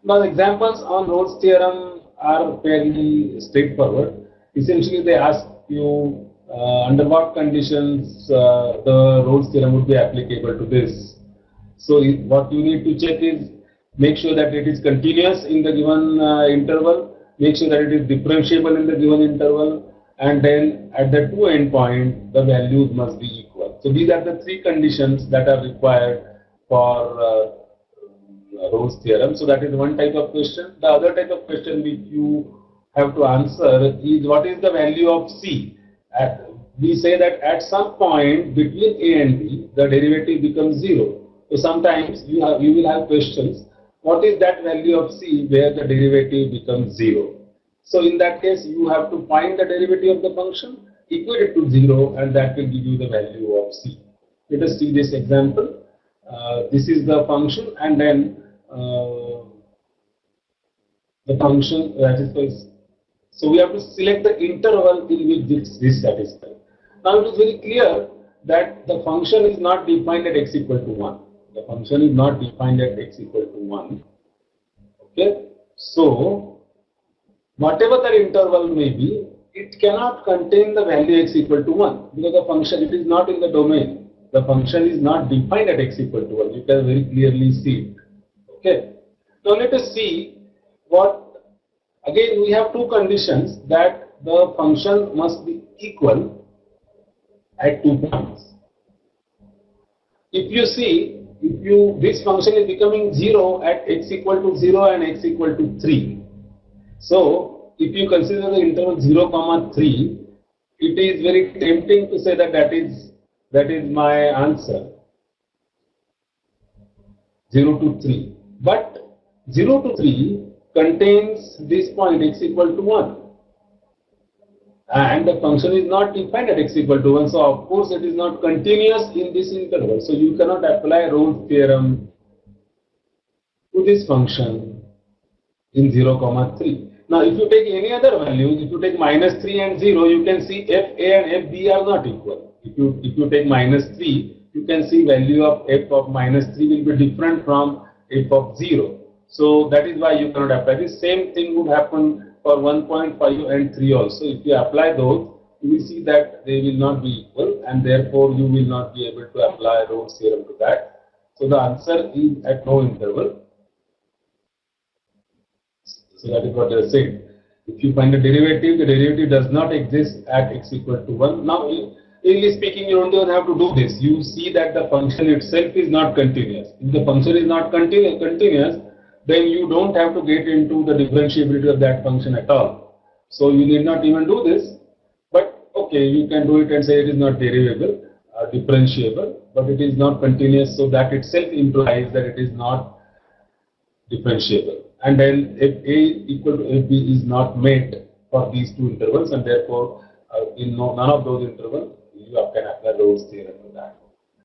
Now, the examples on Rolle's theorem are fairly straightforward. Essentially, they ask you under what conditions the Rolle's theorem would be applicable to this. So, what you need to check is make sure that it is continuous in the given interval, make sure that it is differentiable in the given interval, and then at the two endpoints the values must be equal. So, these are the three conditions that are required for Rolle's theorem. So that is one type of question. The other type of question which you have to answer is what is the value of C? We say that at some point between A and B, the derivative becomes 0. So sometimes you will have questions. What is that value of C where the derivative becomes 0? So in that case, you have to find the derivative of the function, equate it to 0, and that will give you the value of C. Let us see this example. This is the function, and then the function that is first. So we have to select the interval in which this is satisfied. Now it is very clear that the function is not defined at x equal to 1. The function is not defined at x equal to 1. Okay. So whatever the interval may be, it cannot contain the value x equal to 1 because the function, it is not in the domain. The function is not defined at x equal to 1. You can very clearly see it. Okay. Now let us see what, again we have two conditions that the function must be equal at 2 points. If you see, this function is becoming 0 at x equal to 0 and x equal to 3. So if you consider the interval 0, 3, it is very tempting to say that that is my answer, 0 to 3. But 0 to 3 contains this point x equal to 1. And the function is not defined at x equal to 1. So of course it is not continuous in this interval. So you cannot apply Rolle's theorem to this function in 0, 3. Now if you take any other values, if you take -3 and 0, you can see f a and f b are not equal. If you take -3, you can see value of f of -3 will be different from f of 0. So that is why you cannot apply. The same thing would happen for 1.5 and 3 also. If you apply those, you will see that they will not be equal, and therefore you will not be able to apply Rolle's theorem to that. So the answer is at no interval. So that is what I said. If you find the derivative does not exist at x equal to 1. Now, really speaking, you don't even have to do this. You see that the function itself is not continuous. If the function is not continuous, then you don't have to get into the differentiability of that function at all. So you need not even do this. But okay, you can do it and say it is not derivable, differentiable, but it is not continuous. So that itself implies that it is not differentiable. And then if a equal to f b is not met for these two intervals, and therefore in none of those intervals you can apply Rolle's theorem.